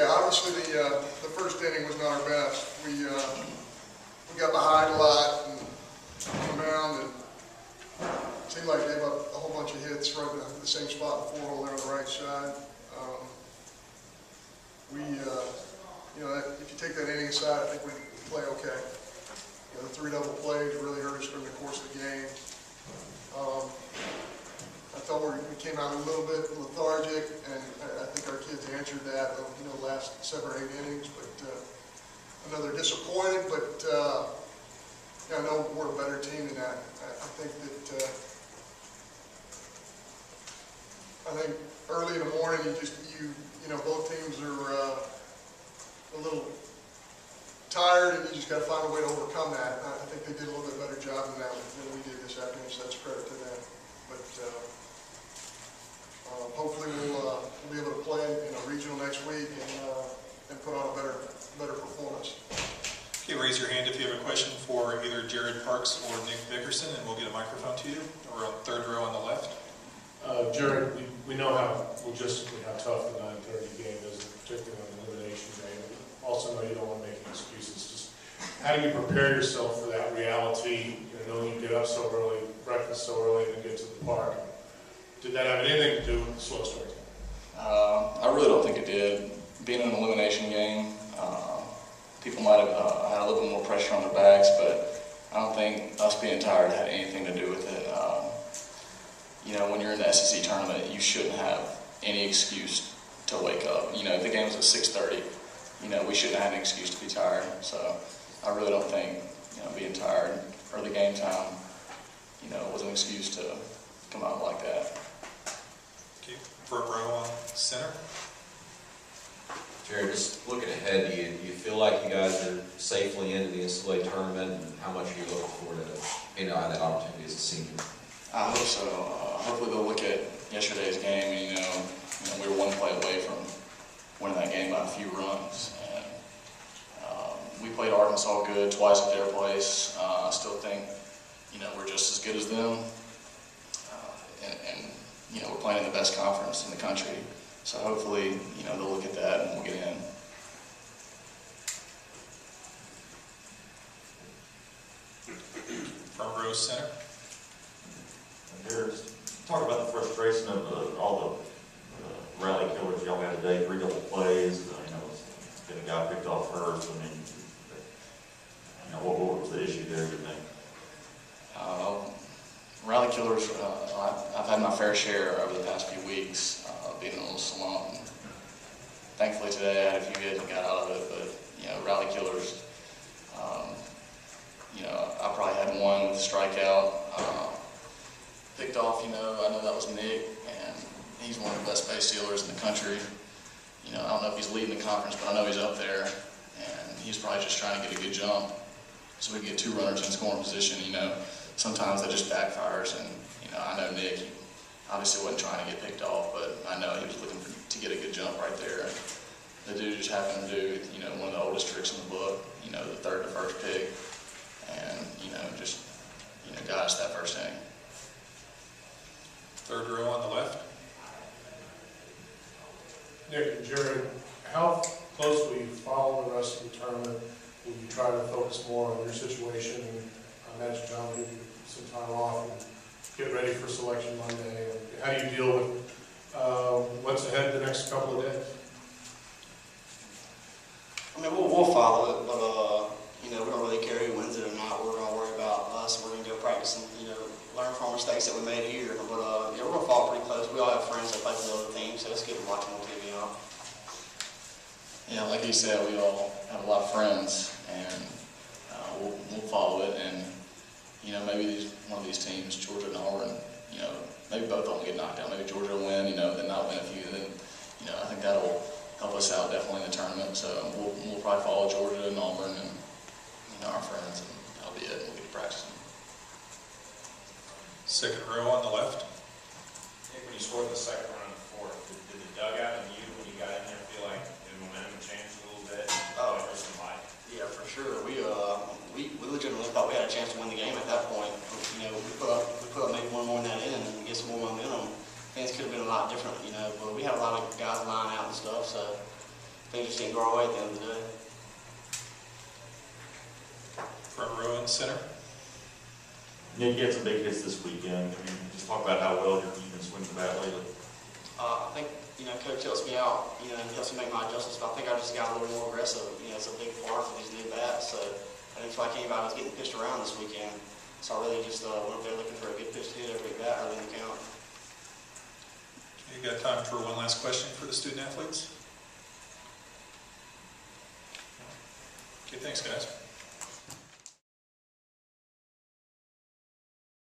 Yeah, obviously the first inning was not our best. We got behind a lot and came around, and it seemed like they gave up a whole bunch of hits right in the same spot in the 4-hole there on the right side. If you take that inning aside, I think we play okay. The 3 double plays really hurt us during the course of the game. I thought we came out a little bit lethargic, and I think our kids answered that, the last 7 or 8 innings. But I know they're disappointed, but I know we're a better team than that. I think early in the morning, both teams are a little tired, and you just got to find a way to overcome that. I think they did a little bit better job than we did this afternoon, so that's credit to them. But hopefully we'll be able to play regional next week and put on a better performance. Okay, raise your hand if you have a question for either Jarrod Parks or Nick Vickerson, and we'll get a microphone to you. We're on 3rd row on the left. Jarrod, we know how logistically how tough the 9:30 game is, particularly on the elimination day. Also know you don't want to make any excuses. Just how do you prepare yourself for that reality? Knowing you get up so early, breakfast so early, and then get to the park. Did that have anything to do with the slow start? I really don't think it did. Being in an elimination game, people might have had a little bit more pressure on their backs, but I don't think us being tired had anything to do with it. When you're in the SEC tournament, you shouldn't have any excuse to wake up. If the game was at 6:30, we shouldn't have an excuse to be tired. So I really don't think, being tired early game time, was an excuse to come out like that. Okay, front row on center. Jarrod, just looking ahead, do you feel like you guys are safely into the NCAA tournament, and how much are you looking forward to that opportunity as a senior? I hope so. Hopefully they'll look at yesterday's game, and we were 1 play away from winning that game by a few runs. And we played Arkansas good twice at their place. I still think, we're just as good as them. And we're playing in the best conference in the country. So hopefully, they'll look at that and we'll get in. Front row center. Jarrod, talk about the frustration of all the rally killers y'all had today, 3 double plays. It's been a guy picked off first. What was the issue there, you think? Rally killers, I've had my fair share over the past few weeks, being in a little slump. Thankfully today I had a few hits and got out of it, but rally killers, I probably had one with a strikeout, picked off, I know that was Nick, and he's one of the best base stealers in the country. I don't know if he's leading the conference, but I know he's up there, and he's probably just trying to get a good jump so we can get 2 runners in scoring position. Sometimes that just backfires, and I know Nick, he obviously wasn't trying to get picked off, but I know he was looking to get a good jump right there. And the dude just happened to do, one of the oldest tricks in the book, the 3rd to 1st pick, and just got us that first inning. 3rd row on the left. Nick and Jarrod, how close will you follow the rest of the tournament? Will you try to focus more on your situation? And I imagine John will give you some time off and get ready for selection Monday. How do you deal with what's ahead the next couple of days? We'll follow it, but we don't really care who wins it or not. We're going to worry about us. We're going to go practice and learn from mistakes that we made here. But we're going to follow pretty close. We all have friends that play for the other teams, so it's good to watch them on TV. Yeah, like you said, we all have a lot of friends, and we'll follow it. And maybe one of these teams, Georgia and Auburn, maybe both of them get knocked out. Maybe Georgia will win, then not win a few. Then I think that'll help us out definitely in the tournament. So we'll probably follow Georgia and Auburn and our friends, and that'll be it. We'll get to practicing. 2nd row on the left. Nick, when you scored the 2nd run in the 4th, did the dugout and you, when you got in there, feel like the momentum changed a little bit? Oh, yeah, for sure. We legitimately thought we had a chance to win the game at that point. We put up maybe one more in that inning and get some more momentum. Things could have been a lot different, but we had a lot of guys line out and stuff, so things just didn't go our way at the end of the day. Front row and center. Nick, you had some big hits this weekend. I mean, just talk about how well you've been swinging the bat lately. I think, Coach helps me out, and helps me make my adjustments, but I think I just got a little more aggressive. It's a big part for these new bats, so I didn't feel like anybody was getting pitched around this weekend. So I really just went up there looking for a good pitch to hit every bat early in the count. You got time for one last question for the student athletes? Okay, thanks guys.